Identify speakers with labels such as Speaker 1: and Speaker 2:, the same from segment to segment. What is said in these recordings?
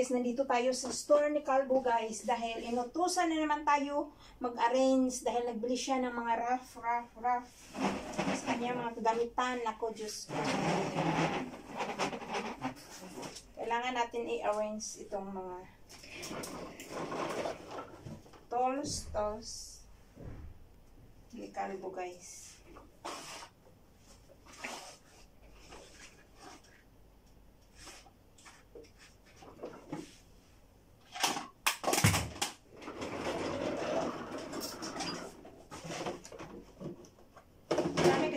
Speaker 1: guys, nandito tayo sa store ni Calvo guys dahil inutusan na naman tayo mag-arrange dahil nagbili siya ng mga rough sa kanya mga kagamitan. Ako, Diyos ko. Kailangan natin i-arrange itong mga tools ni Calvo guys.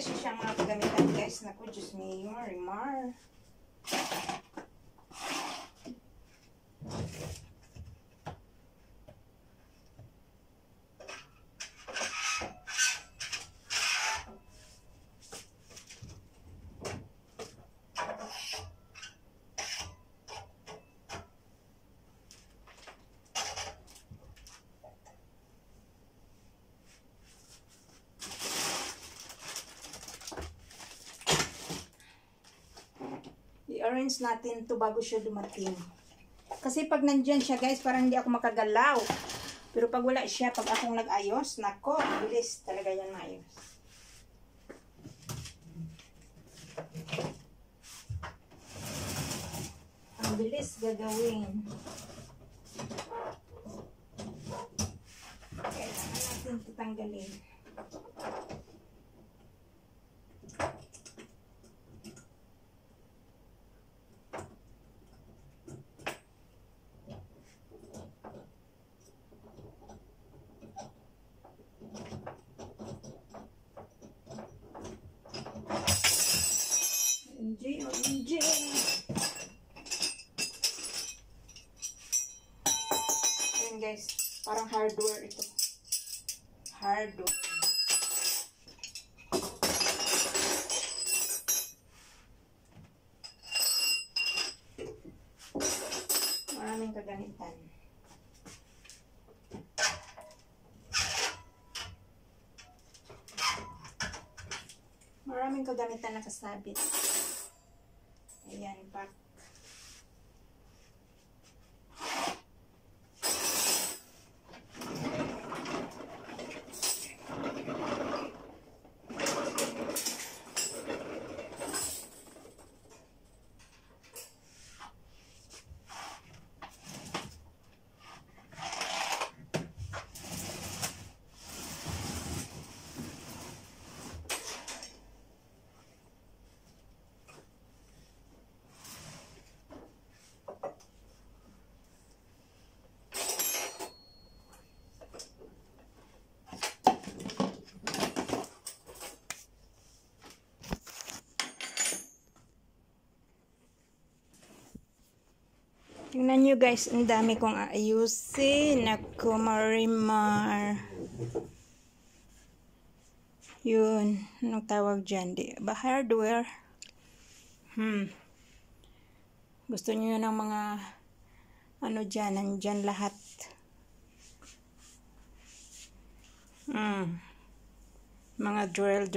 Speaker 1: Siyang mga kagamitan guys. Naku, Diyos me, Marimar. I-arrange natin to bago siya dumating. Kasi pag nandyan siya guys, parang hindi ako makagalaw. Pero pag wala siya, pag akong nag-ayos, nako, bilis talaga yan maayos. Ang bilis gagawin. Kailangan natin tatanggalin. OMG. Ayan guys, parang hardware ito. Hardware. Maraming kagamitan. Maraming kagamitan na kasabit. Ayan, pack. Tingnan nyo guys, ang dami kong ayusin. Naku, Marimar. Yun, anong tawag dyan? Di ba hardware? Gusto nyo ng mga ano dyan, nandyan lahat. Mga drill.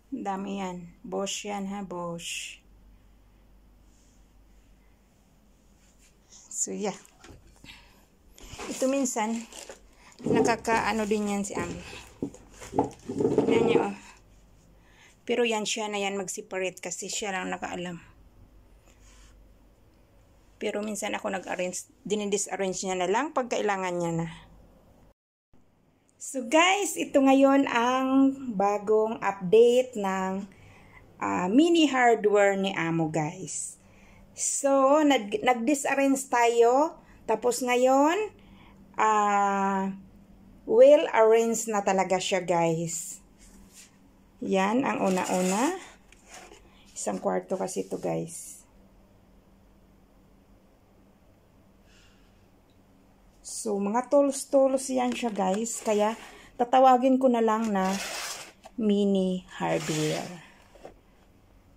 Speaker 1: Dami yan. Bosch yan ha, Bosch. So, yeah. Ito minsan, nakakaano din yan si Ami. Tignan niyo, oh. Pero yan, siya na yan mag-separate kasi siya lang nakaalam. Pero minsan ako nag-arrange, dinidisarrange niya na lang pag kailangan niya na. So, guys, ito ngayon ang bagong update ng mini hardware ni Amo, guys. So, nag-disarrange tayo. Tapos ngayon, well arranged na talaga siya, guys. Yan, ang una-una. Isang kwarto kasi ito, guys. So, mga tools yan siya, guys. Kaya, tatawagin ko na lang na mini hardware.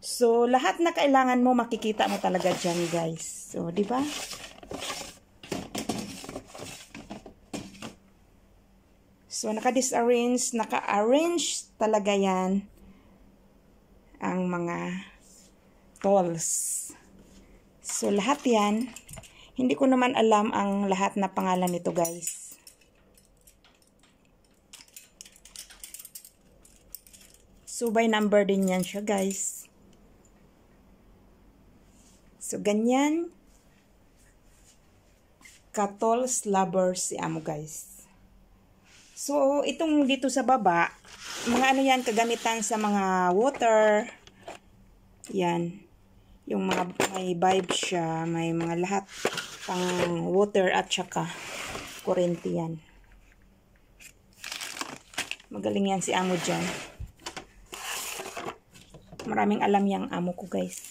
Speaker 1: So, lahat na kailangan mo, makikita mo talaga dyan, guys. So, di ba? So, naka-arrange talaga yan ang mga tools. So, lahat yan. Hindi ko naman alam ang lahat na pangalan nito, guys. So, by number din yan siya, guys. So, ganyan. Ka-tools lovers si amo, guys. So, itong dito sa baba, mga ano yan, kagamitan sa mga water. Yan. Yung mga may vibe siya, may mga lahat pang water at saka kurente yan. Magaling yan si amo dyan. Maraming alam yang amo ko, guys.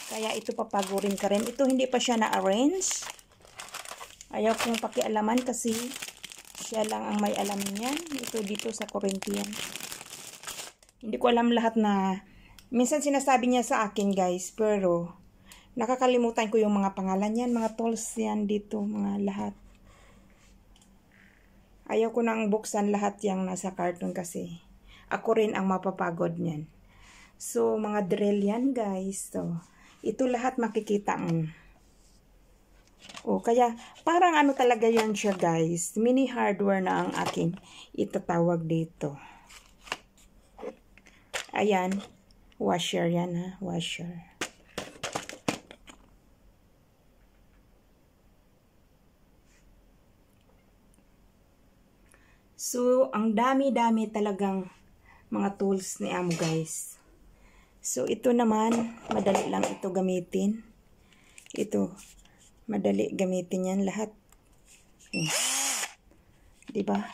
Speaker 1: Kaya ito papagurin ka rin. Ito hindi pa siya na-arrange. Ayaw kong pakialaman kasi siya lang ang may alam niyan. Ito dito sa kurente yan. Hindi ko alam lahat na minsan sinasabi niya sa akin, guys, pero nakakalimutan ko yung mga pangalan yan, mga tools yan dito, mga lahat. Ayaw ko nang buksan lahat yung nasa carton kasi ako rin ang mapapagod niyan. So, mga drill yan, guys. So, ito lahat makikita mo. O, kaya parang ano talaga yan siya, guys. Mini hardware na ang aking itatawag dito. Ayan. Washer yan, ha? Washer. So, ang dami-dami talagang mga tools ni amo, guys. So, ito naman, madali lang ito gamitin. Ito, madali gamitin yan lahat. Diba?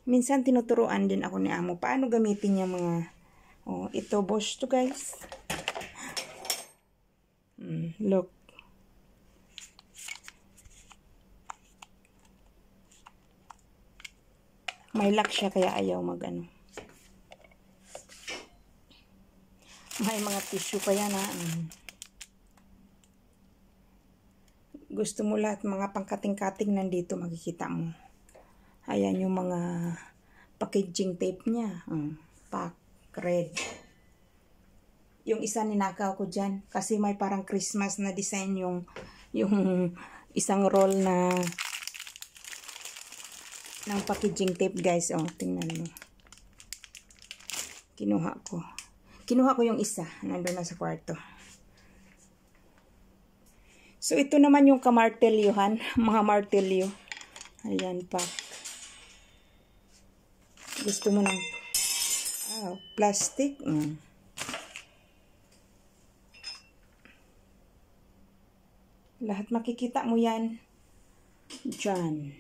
Speaker 1: Minsan tinuturuan din ako ni amo paano gamitin yung mga oh, ito bush to, guys. Look. May lock siya kaya ayaw mag-ano. May mga tissue pa yan, ha. Gusto mo lahat mga pangkating-kating nandito makikita mo. Ayan yung mga packaging tape niya. Pack. Red. Yung isa ninakaw ko dyan. Kasi may parang Christmas na design yung isang roll na ng packaging tape, guys. O, tingnan mo. Kinuha ko. Kinuha ko yung isa. Nandun na sa kwarto. So, ito naman yung kamartelyohan. Mga martelyo. Ayan, pack. Gusto mo ng plastic. Lahat makikita mo yan dyan.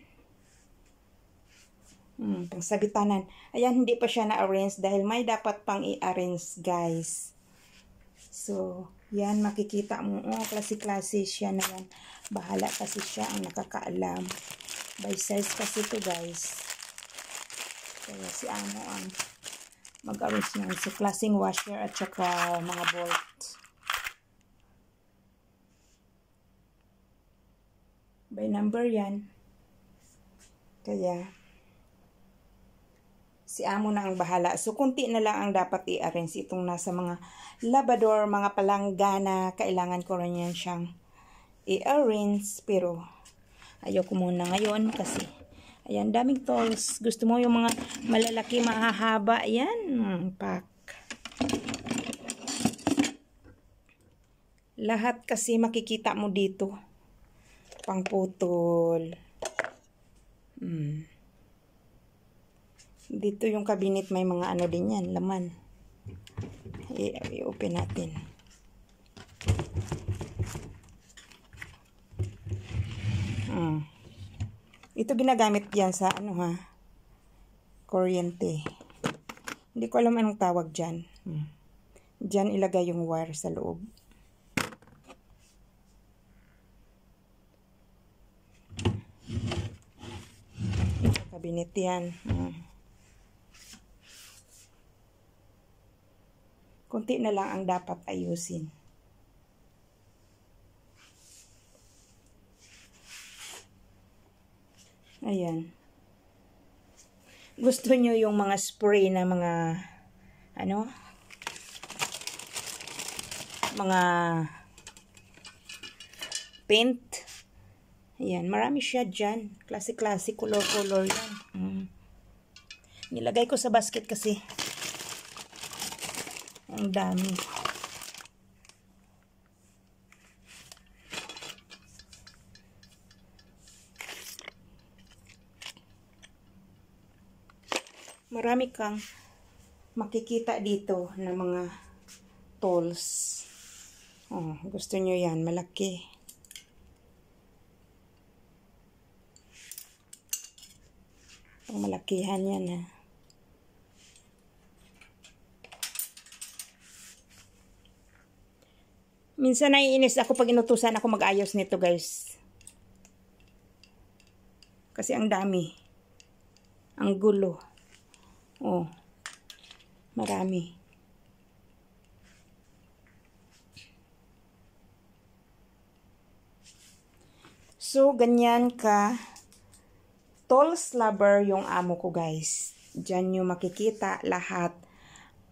Speaker 1: Pangsabitanan. Ayan, hindi pa siya na-arrange dahil may dapat pang i-arrange, guys. So, yan makikita mo. Klase-klase siya na yan. Bahala kasi siya ang nakakaalam. By size kasi ito, guys. Kaya si amo ang mag-arrange niyan. So, klaseng washer at saka mga bolt. By number yan. Kaya, si amo na ang bahala. So, kunti na lang ang dapat i-arrange itong nasa mga labador, mga palanggana. Kailangan ko rin yan siyang i-arrange. Pero, ayaw ko muna ngayon kasi ayan, daming tools. Gusto mo yung mga malalaki, mahahaba. Ayan, pack. Lahat kasi makikita mo dito. Pangputol. Dito yung cabinet, may mga ano din yan, laman. I-open natin. Ito ginagamit yan sa ano, ha, kuryente. Hindi ko alam anong tawag dyan. Dyan ilagay yung wire sa loob. Kabinet yan. Kunti na lang ang dapat ayusin. Ayan. Gusto nyo yung mga spray na mga ano? Mga paint. Ayan, marami siya dyan. Klase-klase, color-color yan. Nilagay ko sa basket kasi. Ang dami. Marami kang makikita dito na mga tools. Oh, gusto nyo yan, malaki. Pang malakihan yan ha. Minsan naiinis ako pag inutusan ako mag-ayos nito guys. Kasi ang dami. Ang gulo. Oh, marami. So, ganyan ka tools lover yung amo ko guys. Diyan nyo makikita lahat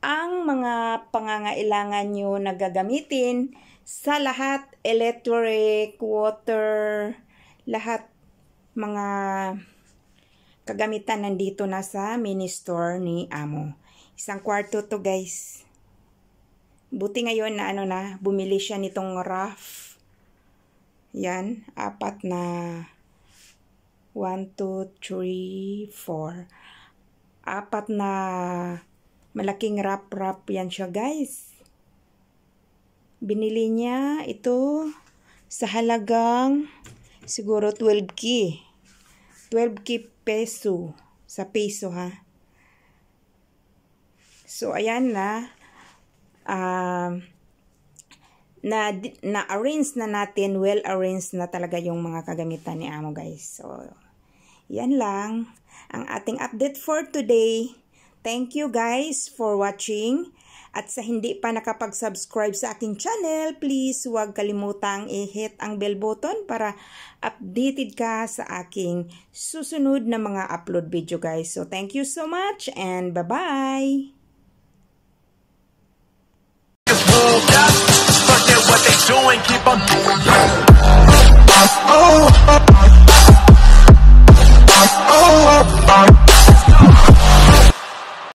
Speaker 1: ang mga pangangailangan nyo na gagamitin sa lahat, electric, water, lahat mga kagamitan nandito na sa mini store ni amo. Isang kwarto to guys. Buti ngayon na bumili siya nitong raft. Yan, 4 na 1, 2, 3, 4. 4 na malaking wrap yan siya guys. Binili niya ito sa halagang siguro 12K. 12K peso. Sa peso ha. So ayan na. Na-arrange na natin. Well-arranged na talaga yung mga kagamitan ni amo guys. So yan lang ang ating update for today. Thank you guys for watching. At sa hindi pa nakapag-subscribe sa aking channel, please huwag kalimutang i-hit ang bell button para updated ka sa aking susunod na mga upload video guys. So thank you so much and bye-bye!
Speaker 2: What they doing, keep on doing.